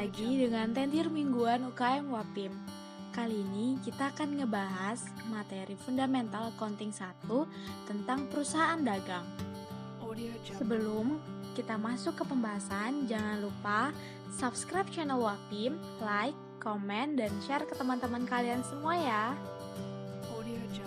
lagi dengan Tendir Mingguan UKM Wapim. Kali ini kita akan ngebahas materi fundamental accounting 1 tentang perusahaan dagang. Sebelum kita masuk ke pembahasan, jangan lupa subscribe channel Wapim, like, komen, dan share ke teman-teman kalian semua ya.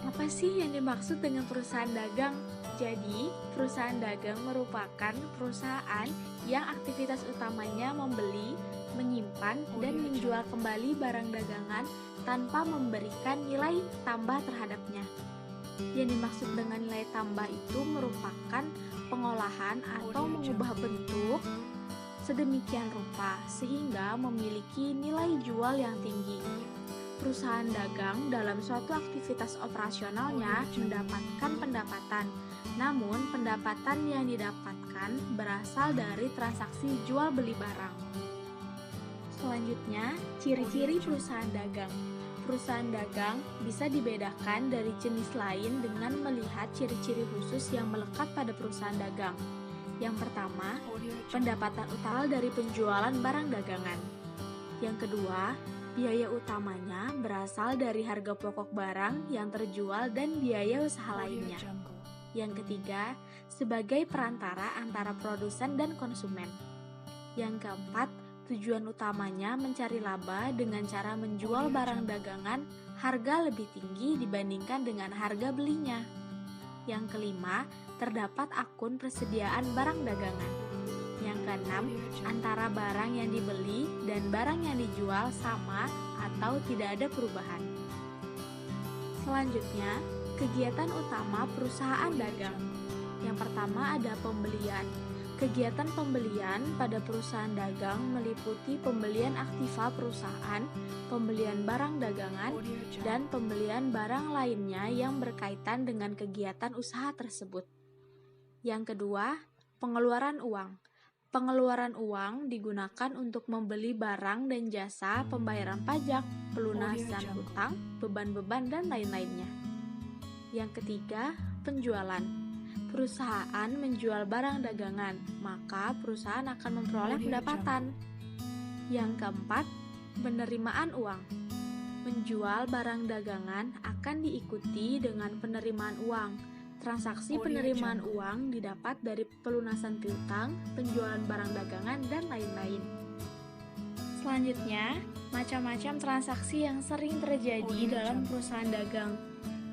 Apa sih yang dimaksud dengan perusahaan dagang? Jadi, perusahaan dagang merupakan perusahaan yang aktivitas utamanya membeli, menyimpan, dan menjual kembali barang dagangan tanpa memberikan nilai tambah terhadapnya. Yang dimaksud dengan nilai tambah itu merupakan pengolahan atau mengubah bentuk sedemikian rupa sehingga memiliki nilai jual yang tinggi. Perusahaan dagang dalam suatu aktivitas operasionalnya mendapatkan pendapatan, namun pendapatan yang didapatkan berasal dari transaksi jual beli barang. Selanjutnya, ciri-ciri perusahaan dagang. Perusahaan dagang bisa dibedakan dari jenis lain dengan melihat ciri-ciri khusus yang melekat pada perusahaan dagang. Yang pertama, pendapatan utama dari penjualan barang dagangan. Yang kedua, biaya utamanya berasal dari harga pokok barang yang terjual dan biaya usaha lainnya. Yang ketiga, sebagai perantara antara produsen dan konsumen. Yang keempat, tujuan utamanya mencari laba dengan cara menjual barang dagangan harga lebih tinggi dibandingkan dengan harga belinya. Yang kelima, terdapat akun persediaan barang dagangan. Yang keenam, antara barang yang dibeli dan barang yang dijual sama atau tidak ada perubahan. Selanjutnya, kegiatan utama perusahaan dagang. Yang pertama ada pembelian. Kegiatan pembelian pada perusahaan dagang meliputi pembelian aktiva perusahaan, pembelian barang dagangan, dan pembelian barang lainnya yang berkaitan dengan kegiatan usaha tersebut. Yang kedua, pengeluaran uang. Pengeluaran uang digunakan untuk membeli barang dan jasa, pembayaran pajak, pelunasan hutang, beban-beban, dan lain-lainnya. Yang ketiga, penjualan. Perusahaan menjual barang dagangan, maka perusahaan akan memperoleh pendapatan. Yang keempat, penerimaan uang. Menjual barang dagangan akan diikuti dengan penerimaan uang. Transaksi penerimaan uang didapat dari pelunasan piutang, penjualan barang dagangan, dan lain-lain. Selanjutnya, macam-macam transaksi yang sering terjadi dalam perusahaan dagang.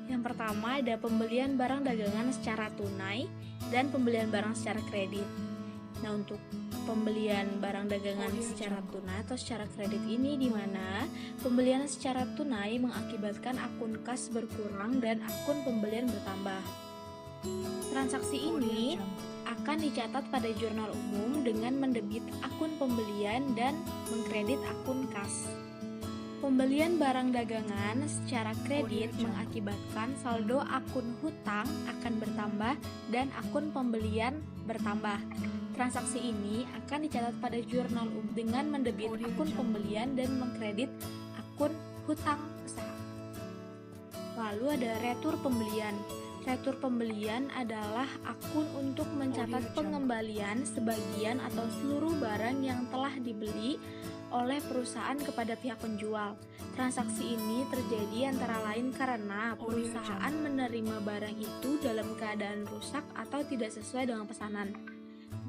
Yang pertama ada pembelian barang dagangan secara tunai dan pembelian barang secara kredit. Nah, untuk pembelian barang dagangan secara tunai atau secara kredit ini di mana pembelian secara tunai mengakibatkan akun kas berkurang dan akun pembelian bertambah. Transaksi ini akan dicatat pada jurnal umum dengan mendebit akun pembelian dan mengkredit akun kas. Pembelian barang dagangan secara kredit mengakibatkan saldo akun hutang akan bertambah dan akun pembelian bertambah. Transaksi ini akan dicatat pada jurnal umum dengan mendebit akun pembelian dan mengkredit akun hutang usaha. Lalu ada retur pembelian. Retur pembelian adalah akun untuk mencatat pengembalian sebagian atau seluruh barang yang telah dibeli oleh perusahaan kepada pihak penjual. Transaksi ini terjadi antara lain karena perusahaan menerima barang itu dalam keadaan rusak atau tidak sesuai dengan pesanan.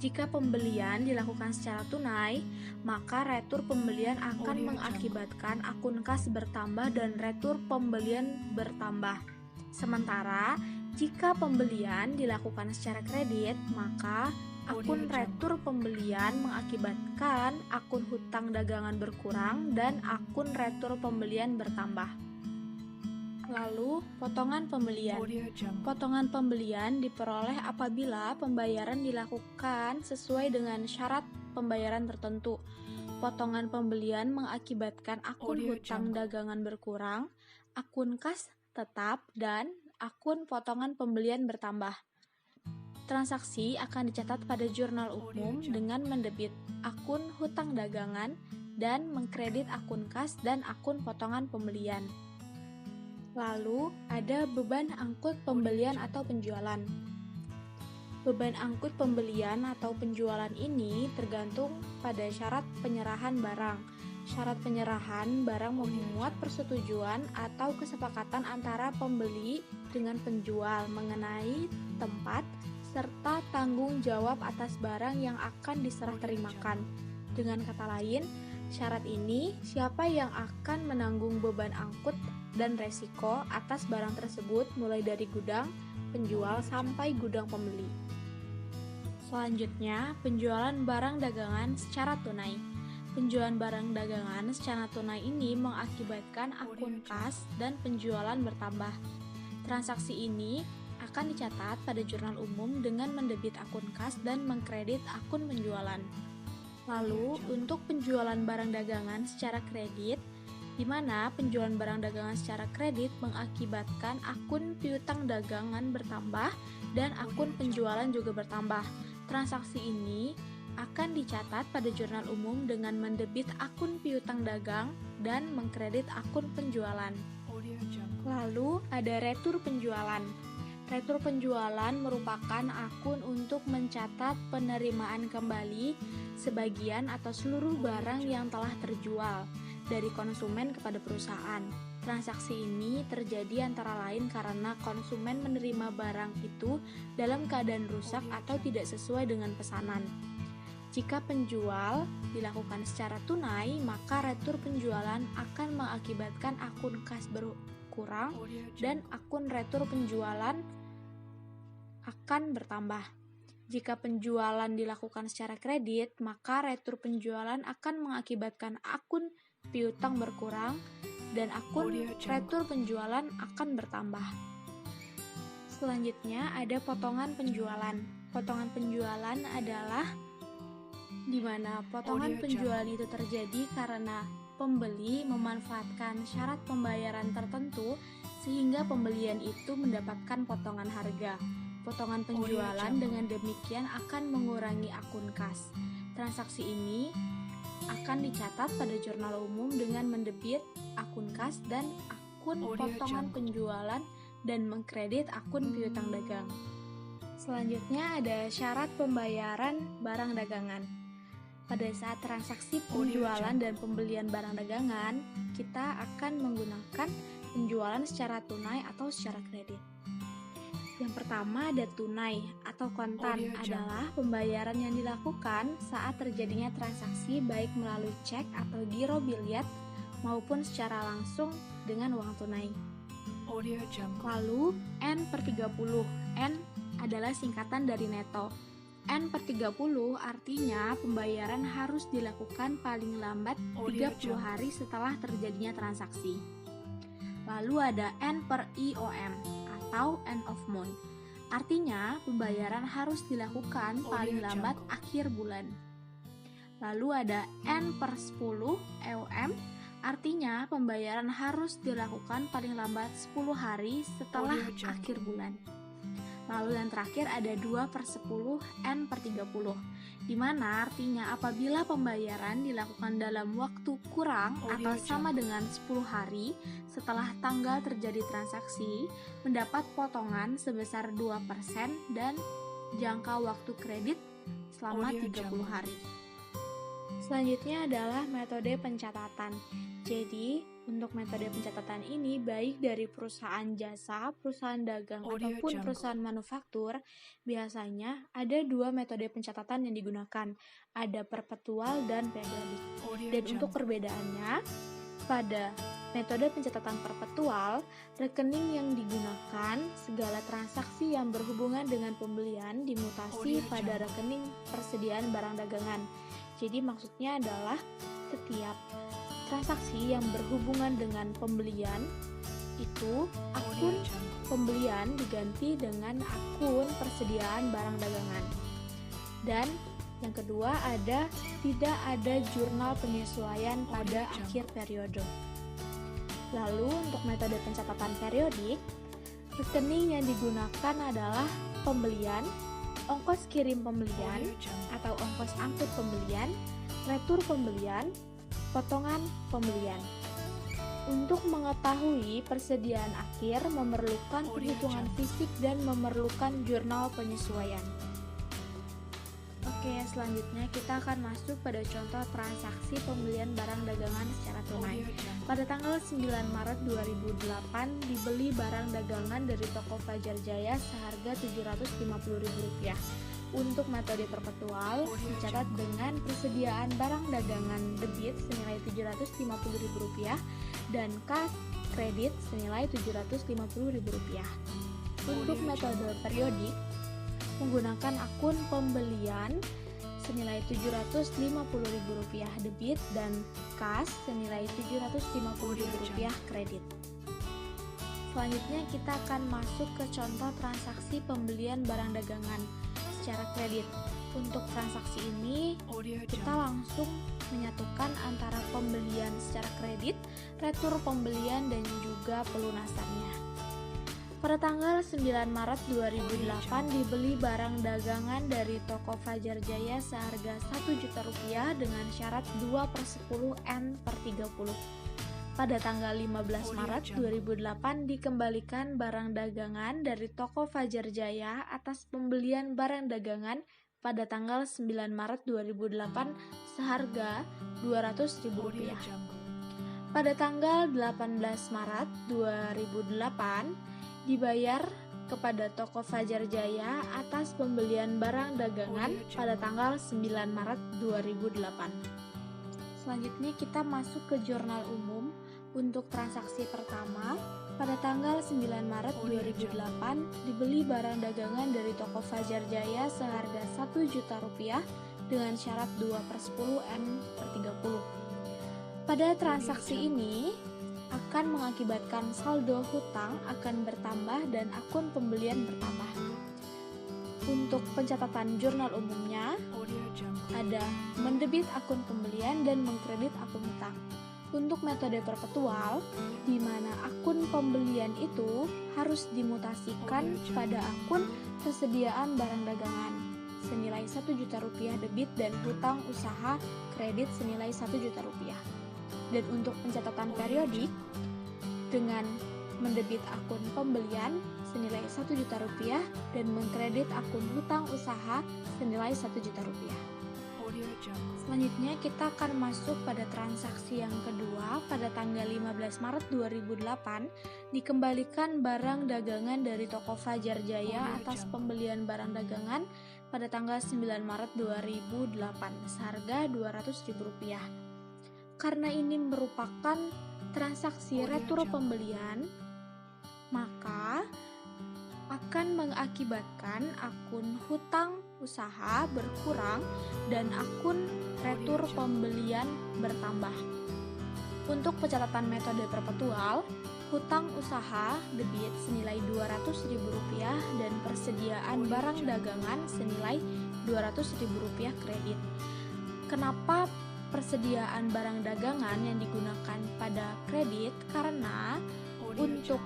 Jika pembelian dilakukan secara tunai, maka retur pembelian akan mengakibatkan akun kas bertambah dan retur pembelian bertambah. Sementara jika pembelian dilakukan secara kredit, maka akun retur pembelian mengakibatkan akun hutang dagangan berkurang dan akun retur pembelian bertambah. Lalu, potongan pembelian. Potongan pembelian diperoleh apabila pembayaran dilakukan sesuai dengan syarat pembayaran tertentu. Potongan pembelian mengakibatkan akun hutang dagangan berkurang, akun kas tetap, dan akun potongan pembelian bertambah. Transaksi akan dicatat pada jurnal umum dengan mendebit akun hutang dagangan dan mengkredit akun kas dan akun potongan pembelian. Lalu, ada beban angkut pembelian atau penjualan. Beban angkut pembelian atau penjualan ini tergantung pada syarat penyerahan barang. Syarat penyerahan barang memuat persetujuan atau kesepakatan antara pembeli dengan penjual mengenai tempat serta tanggung jawab atas barang yang akan diserah terimakan. Dengan kata lain, syarat ini siapa yang akan menanggung beban angkut dan resiko atas barang tersebut mulai dari gudang penjual sampai gudang pembeli. Selanjutnya, penjualan barang dagangan secara tunai. Penjualan barang dagangan secara tunai ini mengakibatkan akun kas dan penjualan bertambah. Transaksi ini akan dicatat pada jurnal umum dengan mendebit akun kas dan mengkredit akun penjualan. Lalu, untuk penjualan barang dagangan secara kredit, di mana penjualan barang dagangan secara kredit mengakibatkan akun piutang dagangan bertambah dan akun penjualan juga bertambah. Transaksi ini akan dicatat pada jurnal umum dengan mendebit akun piutang dagang dan mengkredit akun penjualan. Lalu ada retur penjualan. Retur penjualan merupakan akun untuk mencatat penerimaan kembali sebagian atau seluruh barang yang telah terjual dari konsumen kepada perusahaan. Transaksi ini terjadi antara lain karena konsumen menerima barang itu dalam keadaan rusak atau tidak sesuai dengan pesanan. Jika penjual dilakukan secara tunai, maka retur penjualan akan mengakibatkan akun kas berkurang dan akun retur penjualan akan bertambah. Jika penjualan dilakukan secara kredit, maka retur penjualan akan mengakibatkan akun piutang berkurang dan akun retur penjualan akan bertambah. Selanjutnya ada potongan penjualan. Potongan penjualan adalah di mana potongan penjualan itu terjadi karena pembeli memanfaatkan syarat pembayaran tertentu sehingga pembelian itu mendapatkan potongan harga. Potongan penjualan dengan demikian akan mengurangi akun kas. Transaksi ini akan dicatat pada jurnal umum dengan mendebit akun kas dan akun potongan penjualan dan mengkredit akun piutang dagang. Selanjutnya ada syarat pembayaran barang dagangan. Pada saat transaksi penjualan dan pembelian barang dagangan, kita akan menggunakan penjualan secara tunai atau secara kredit. Yang pertama ada tunai atau kontan adalah pembayaran yang dilakukan saat terjadinya transaksi baik melalui cek atau giro biliet maupun secara langsung dengan uang tunai. Lalu N/30. N adalah singkatan dari neto. N/30 artinya pembayaran harus dilakukan paling lambat 30 hari setelah terjadinya transaksi. Lalu ada N/IOM atau end of month. Artinya pembayaran harus dilakukan paling lambat akhir bulan. Lalu ada N/10 EOM. Artinya pembayaran harus dilakukan paling lambat 10 hari setelah akhir bulan. Lalu yang terakhir ada 2/10 N/30, di mana artinya apabila pembayaran dilakukan dalam waktu kurang atau sama dengan 10 hari setelah tanggal terjadi transaksi, mendapat potongan sebesar 2% dan jangka waktu kredit selama 30 hari. Selanjutnya adalah metode pencatatan. Jadi, untuk metode pencatatan ini baik dari perusahaan jasa, perusahaan dagang, ataupun perusahaan manufaktur, biasanya ada dua metode pencatatan yang digunakan, ada perpetual dan periodik. Dan untuk perbedaannya, pada metode pencatatan perpetual, rekening yang digunakan segala transaksi yang berhubungan dengan pembelian dimutasi pada rekening persediaan barang dagangan. Jadi maksudnya adalah setiap transaksi yang berhubungan dengan pembelian itu akun pembelian diganti dengan akun persediaan barang dagangan. Dan yang kedua tidak ada jurnal penyesuaian pada akhir periode. Lalu untuk metode pencatatan periodik, rekening yang digunakan adalah pembelian, ongkos kirim pembelian atau ongkos angkut pembelian, retur pembelian, potongan pembelian. Untuk mengetahui persediaan akhir memerlukan perhitungan fisik dan memerlukan jurnal penyesuaian. Oke, selanjutnya kita akan masuk pada contoh transaksi pembelian barang dagangan secara tunai. Pada tanggal 9 Maret 2008 dibeli barang dagangan dari toko Fajar Jaya seharga Rp750.000. Untuk metode perpetual dicatat dengan persediaan barang dagangan debit senilai Rp750.000 dan kas kredit senilai Rp750.000. Untuk metode periodik menggunakan akun pembelian senilai Rp750.000 debit dan kas senilai Rp750.000 kredit. Selanjutnya kita akan masuk ke contoh transaksi pembelian barang dagangan secara kredit. Untuk transaksi ini kita langsung menyatukan antara pembelian secara kredit, retur pembelian dan juga pelunasannya. Pada tanggal 9 Maret 2008 dibeli barang dagangan dari toko Fajar Jaya seharga Rp1 juta dengan syarat 2/10 N/30. Pada tanggal 15 Maret 2008 dikembalikan barang dagangan dari toko Fajar Jaya atas pembelian barang dagangan pada tanggal 9 Maret 2008 seharga Rp200.000. Pada tanggal 18 Maret 2008 dibayar kepada toko Fajar Jaya atas pembelian barang dagangan pada tanggal 9 Maret 2008. Selanjutnya kita masuk ke jurnal umum. Untuk transaksi pertama, pada tanggal 9 Maret 2008 dibeli barang dagangan dari toko Fajar Jaya seharga Rp1 juta dengan syarat 2/10 N/30. Pada transaksi ini akan mengakibatkan saldo hutang akan bertambah dan akun pembelian bertambah. Untuk pencatatan jurnal umumnya ada mendebit akun pembelian dan mengkredit akun hutang. Untuk metode perpetual, di mana akun pembelian itu harus dimutasikan pada akun persediaan barang dagangan senilai Rp1 juta debit dan hutang usaha kredit senilai Rp1 juta. Dan untuk pencatatan periodik, dengan mendebit akun pembelian senilai Rp1 juta dan mengkredit akun hutang usaha senilai Rp1 juta. Selanjutnya kita akan masuk pada transaksi yang kedua. Pada tanggal 15 Maret 2008 dikembalikan barang dagangan dari toko Fajar Jaya atas pembelian barang dagangan pada tanggal 9 Maret 2008 seharga Rp200.000. Karena ini merupakan transaksi retur pembelian, maka akan mengakibatkan akun hutang usaha berkurang dan akun retur pembelian bertambah. Untuk pencatatan metode perpetual, hutang usaha debit senilai Rp200.000 dan persediaan barang dagangan senilai Rp200.000 kredit. Kenapa persediaan barang dagangan yang digunakan pada kredit? Karena untuk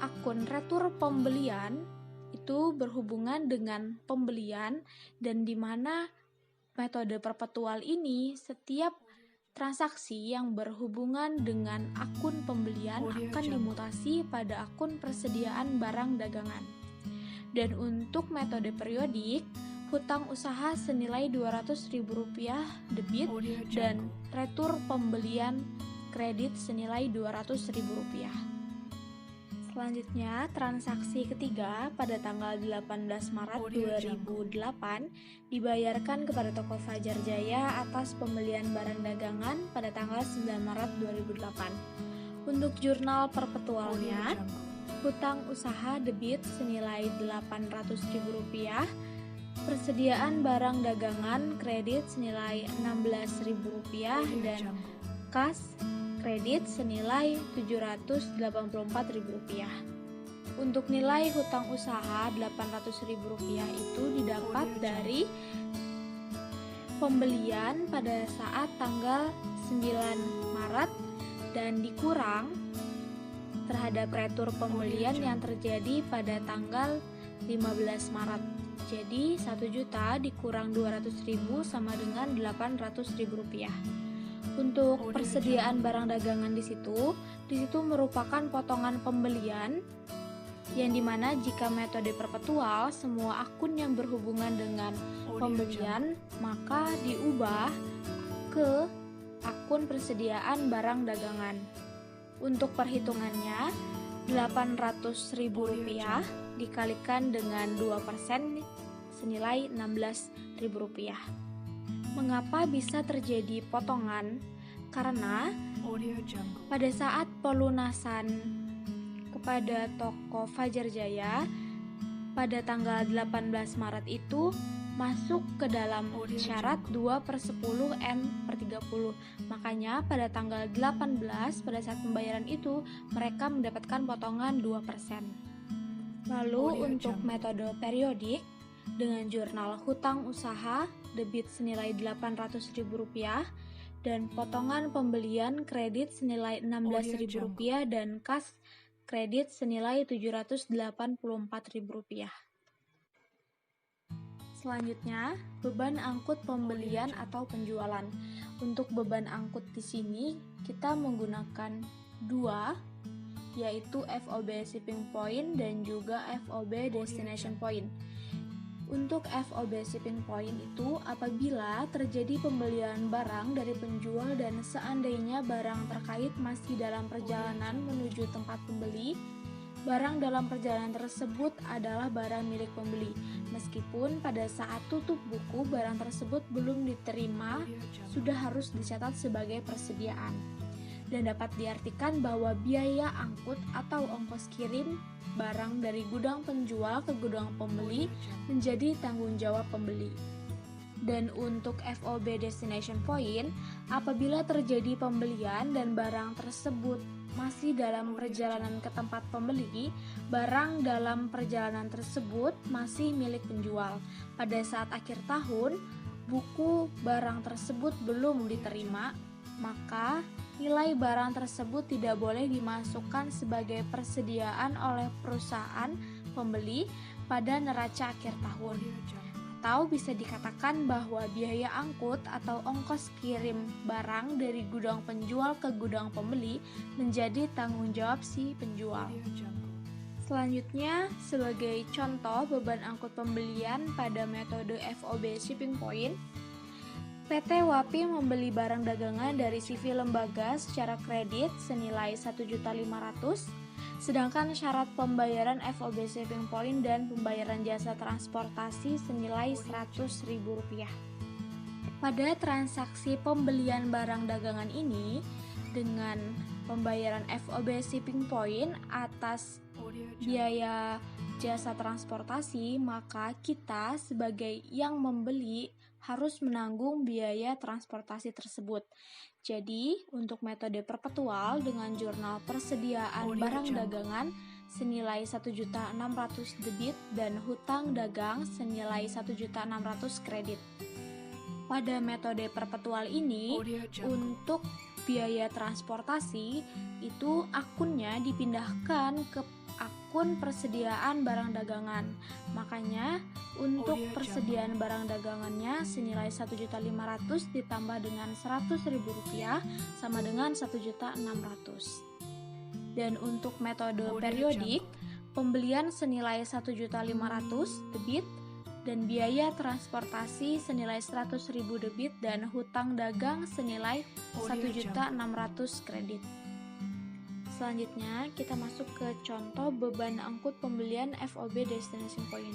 akun retur pembelian itu berhubungan dengan pembelian, dan di mana metode perpetual ini setiap transaksi yang berhubungan dengan akun pembelian akan dimutasi pada akun persediaan barang dagangan. Dan untuk metode periodik, hutang usaha senilai Rp200.000 debit dan retur pembelian kredit senilai Rp200.000. Selanjutnya, transaksi ketiga pada tanggal 18 Maret 2008 dibayarkan kepada toko Fajar Jaya atas pembelian barang dagangan pada tanggal 9 Maret 2008. Untuk jurnal perpetualnya, hutang usaha debit senilai Rp800.000, persediaan barang dagangan kredit senilai Rp16.000 dan kas kredit senilai Rp784.000. Untuk nilai hutang usaha Rp800.000 itu didapat dari pembelian pada saat tanggal 9 Maret dan dikurang terhadap retur pembelian yang terjadi pada tanggal 15 Maret. Jadi 1 juta dikurang 200.000 sama dengan Rp800.000. Untuk persediaan barang dagangan di situ merupakan potongan pembelian yang dimana jika metode perpetual, semua akun yang berhubungan dengan pembelian maka diubah ke akun persediaan barang dagangan. Untuk perhitungannya, Rp800.000 dikalikan dengan 2% senilai Rp16.000. Mengapa bisa terjadi potongan? Karena pada saat pelunasan kepada toko Fajar Jaya pada tanggal 18 Maret itu masuk ke dalam syarat 2/10 N/30. Makanya pada tanggal 18 pada saat pembayaran itu mereka mendapatkan potongan 2%. Lalu untuk metode periodik dengan jurnal hutang usaha debit senilai Rp800.000 dan potongan pembelian kredit senilai Rp16.000 dan kas kredit senilai Rp784.000. Selanjutnya, beban angkut pembelian atau penjualan. Untuk beban angkut di sini kita menggunakan dua, yaitu FOB shipping point dan juga FOB destination point. Untuk FOB shipping point itu apabila terjadi pembelian barang dari penjual dan seandainya barang terkait masih dalam perjalanan menuju tempat pembeli, barang dalam perjalanan tersebut adalah barang milik pembeli. Meskipun pada saat tutup buku barang tersebut belum diterima, sudah harus dicatat sebagai persediaan. Dan dapat diartikan bahwa biaya angkut atau ongkos kirim barang dari gudang penjual ke gudang pembeli menjadi tanggung jawab pembeli. Dan untuk FOB destination point, apabila terjadi pembelian dan barang tersebut masih dalam perjalanan ke tempat pembeli, barang dalam perjalanan tersebut masih milik penjual. Pada saat akhir tahun, buku barang tersebut belum diterima, maka nilai barang tersebut tidak boleh dimasukkan sebagai persediaan oleh perusahaan pembeli pada neraca akhir tahun. Atau bisa dikatakan bahwa biaya angkut atau ongkos kirim barang dari gudang penjual ke gudang pembeli menjadi tanggung jawab si penjual. Selanjutnya, sebagai contoh beban angkut pembelian pada metode FOB shipping point, PT Wapi membeli barang dagangan dari CV Lembaga secara kredit senilai Rp1.500.000, sedangkan syarat pembayaran FOB shipping point dan pembayaran jasa transportasi senilai Rp100.000. Pada transaksi pembelian barang dagangan ini, dengan pembayaran FOB shipping point atas biaya jasa transportasi, maka kita sebagai yang membeli harus menanggung biaya transportasi tersebut. Jadi, untuk metode perpetual dengan jurnal persediaan barang dagangan senilai Rp1.600.000 debit dan hutang dagang senilai Rp1.600.000 kredit. Pada metode perpetual ini, untuk biaya transportasi itu akunnya dipindahkan ke akun persediaan barang dagangan. Makanya untuk persediaan barang dagangannya senilai Rp1.500.000 ditambah dengan Rp100.000 sama dengan Rp1.600.000. Dan untuk metode periodik, pembelian senilai Rp1.500.000 debit dan biaya transportasi senilai Rp100.000 debit dan hutang dagang senilai Rp1.600.000 kredit. Selanjutnya, kita masuk ke contoh beban angkut pembelian FOB destination point.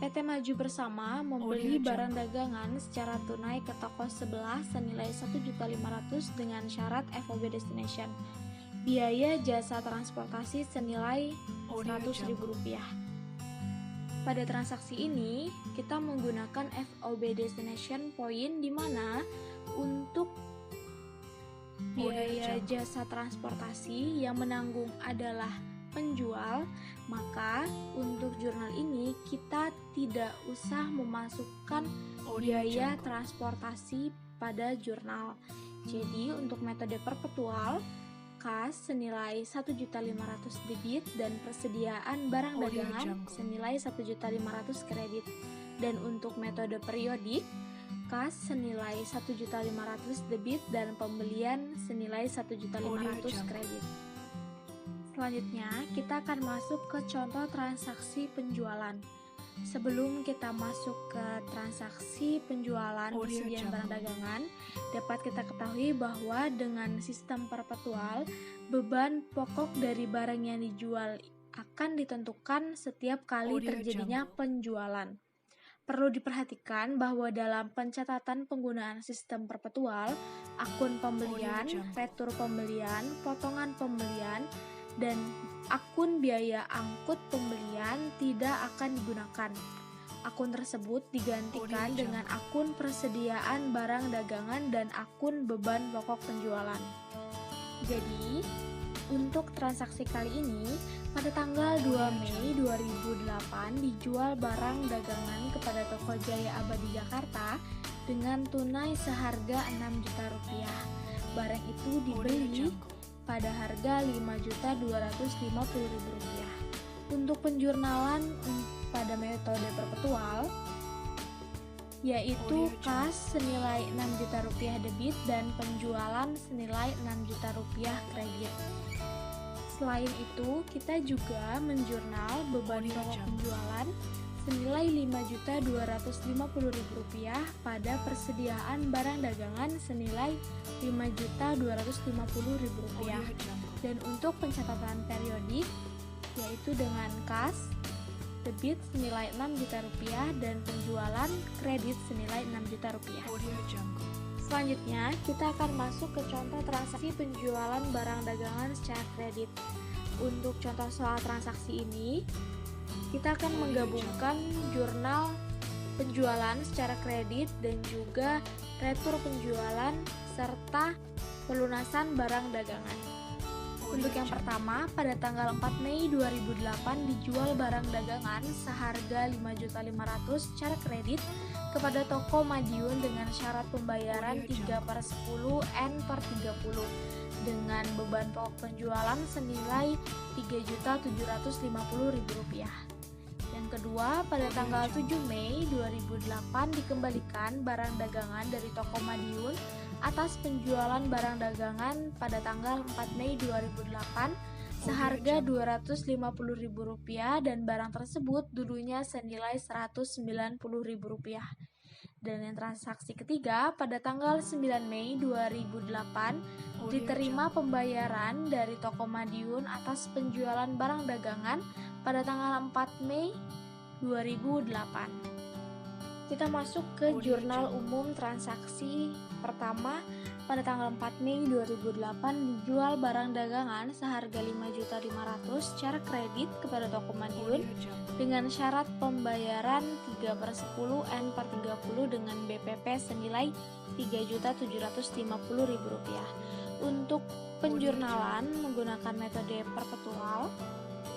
PT Maju Bersama membeli barang dagangan secara tunai ke toko sebelah senilai Rp1.500.000 dengan syarat FOB destination. Biaya jasa transportasi senilai Rp100.000. Pada transaksi ini, kita menggunakan FOB destination point di mana untuk biaya jasa transportasi yang menanggung adalah penjual, maka untuk jurnal ini kita tidak usah memasukkan biaya transportasi pada jurnal. Jadi untuk metode perpetual, kas senilai Rp1.500.000 debit dan persediaan barang dagangan senilai Rp1.500.000 kredit. Dan untuk metode periodik, kas senilai Rp1.500.000 debit dan pembelian senilai Rp1.500.000 kredit. Selanjutnya, kita akan masuk ke contoh transaksi penjualan. Sebelum kita masuk ke transaksi penjualan persediaan barang dagangan, dapat kita ketahui bahwa dengan sistem perpetual, beban pokok dari barang yang dijual akan ditentukan setiap kali terjadinya penjualan. Perlu diperhatikan bahwa dalam pencatatan penggunaan sistem perpetual, akun pembelian, retur pembelian, potongan pembelian, dan akun biaya angkut pembelian tidak akan digunakan. Akun tersebut digantikan dengan akun persediaan barang dagangan dan akun beban pokok penjualan. Jadi, untuk transaksi kali ini, pada tanggal 2 Mei 2008 dijual barang dagangan kepada toko Jaya Abadi Jakarta dengan tunai seharga Rp6 juta. Barang itu dibeli pada harga Rp5.250.000. Untuk penjurnalan pada metode perpetual, yaitu kas senilai Rp6 juta debit dan penjualan senilai Rp6 juta kredit. Selain itu, kita juga menjurnal beban pokok penjualan senilai Rp5.250.000 pada persediaan barang dagangan senilai Rp5.250.000. Dan untuk pencatatan periodik, yaitu dengan kas debit senilai Rp6 juta dan penjualan kredit senilai Rp6 juta. Selanjutnya, kita akan masuk ke contoh transaksi penjualan barang dagangan secara kredit. Untuk contoh soal transaksi ini, kita akan menggabungkan jurnal penjualan secara kredit dan juga retur penjualan serta pelunasan barang dagangan. Untuk yang pertama, pada tanggal 4 Mei 2008 dijual barang dagangan seharga Rp5.500.000 secara kredit kepada toko Madiun dengan syarat pembayaran 3/10 N/30 dengan beban pokok penjualan senilai Rp3.750.000. Yang kedua, pada tanggal 7 Mei 2008 dikembalikan barang dagangan dari toko Madiun atas penjualan barang dagangan pada tanggal 4 Mei 2008 seharga Rp250.000 dan barang tersebut dulunya senilai Rp190.000. Dan yang transaksi ketiga, pada tanggal 9 Mei 2008 diterima pembayaran dari toko Madiun atas penjualan barang dagangan pada tanggal 4 Mei 2008. Kita masuk ke jurnal umum transaksi pertama. Pada tanggal 4 Mei 2008 dijual barang dagangan seharga Rp5.500.000 secara kredit kepada toko Madiun dengan syarat pembayaran 3/10 N/30 dengan BPP senilai Rp3.750.000. Untuk penjurnalan menggunakan metode perpetual,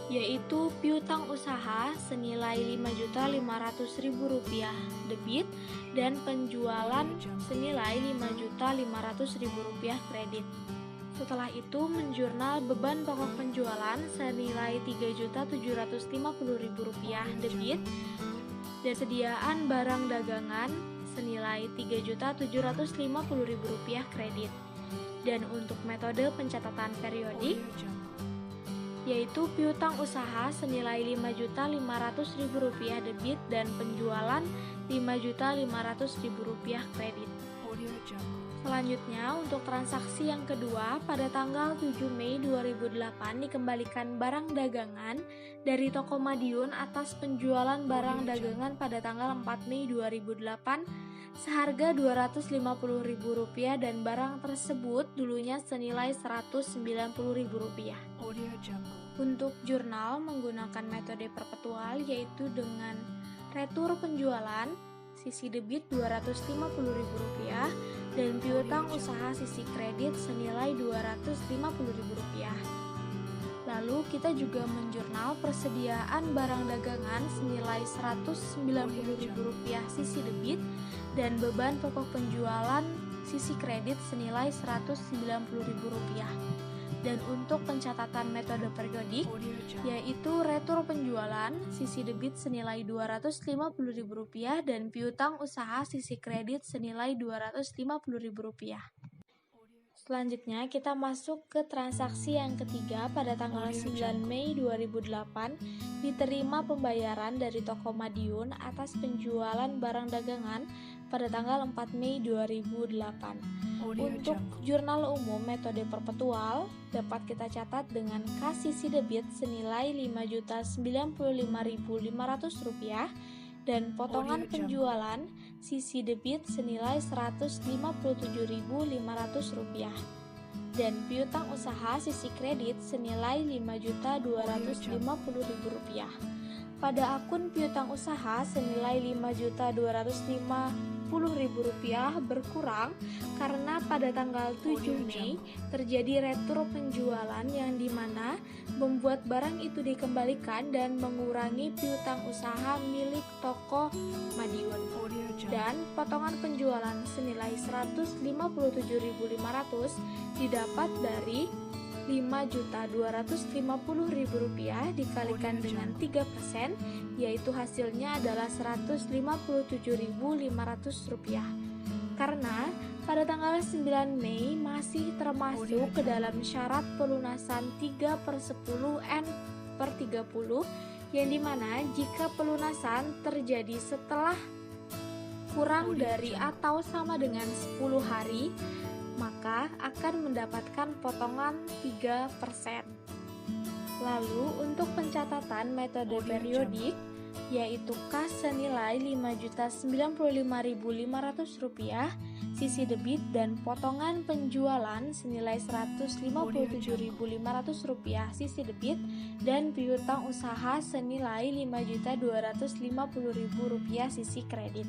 yaitu piutang usaha senilai Rp5.500.000 debit dan penjualan senilai Rp5.500.000 kredit. Setelah itu menjurnal beban pokok penjualan senilai Rp3.750.000 debit dan sediaan barang dagangan senilai Rp3.750.000 kredit. Dan untuk metode pencatatan periodik, yaitu piutang usaha senilai Rp5.500.000 debit dan penjualan Rp5.500.000 kredit. Selanjutnya, untuk transaksi yang kedua, pada tanggal 7 Mei 2008 dikembalikan barang dagangan dari toko Madiun atas penjualan barang dagangan pada tanggal 4 Mei 2008 seharga Rp250.000 dan barang tersebut dulunya senilai Rp190.000. Untuk jurnal menggunakan metode perpetual, yaitu dengan retur penjualan sisi debit Rp250.000 dan piutang usaha sisi kredit senilai Rp250.000. Lalu kita juga menjurnal persediaan barang dagangan senilai Rp190.000 sisi debit dan beban pokok penjualan sisi kredit senilai Rp190.000. Dan untuk pencatatan metode periodik, yaitu retur penjualan sisi debit senilai Rp250.000 dan piutang usaha sisi kredit senilai Rp250.000. Selanjutnya kita masuk ke transaksi yang ketiga pada tanggal 9 Mei 2008 diterima pembayaran dari toko Madiun atas penjualan barang dagangan pada tanggal 4 Mei 2008. Untuk jurnal umum metode perpetual dapat kita catat dengan kas sisi debit senilai Rp5.095.500 dan potongan penjualan sisi debit senilai Rp157.500 dan piutang usaha sisi kredit senilai Rp5.250.000. Pada akun piutang usaha senilai Rp5.250.000 berkurang karena pada tanggal 7 Mei terjadi retro penjualan yang dimana membuat barang itu dikembalikan dan mengurangi piutang usaha milik toko Madiun. Dan potongan penjualan senilai Rp157.500 didapat dari Rp5.250.000 dikalikan dengan 3%, yaitu hasilnya adalah Rp157.500. Karena pada tanggal 9 Mei masih termasuk ke dalam syarat pelunasan 3/10 N/30, yang dimana jika pelunasan terjadi setelah kurang dari atau sama dengan 10 hari, maka akan mendapatkan potongan 3%. Lalu untuk pencatatan metode periodik, yaitu kas senilai Rp5.095.500 sisi debit dan potongan penjualan senilai Rp157.500 sisi debit dan piutang usaha senilai Rp5.250.000 sisi kredit.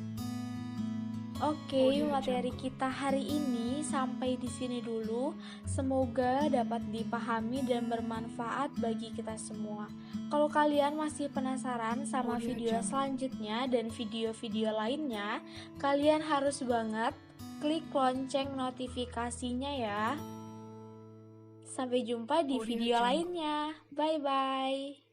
Oke, materi kita hari ini sampai di sini dulu. Semoga dapat dipahami dan bermanfaat bagi kita semua. Kalau kalian masih penasaran sama video selanjutnya dan video-video lainnya, kalian harus banget klik lonceng notifikasinya ya. Sampai jumpa di video lainnya. Bye-bye.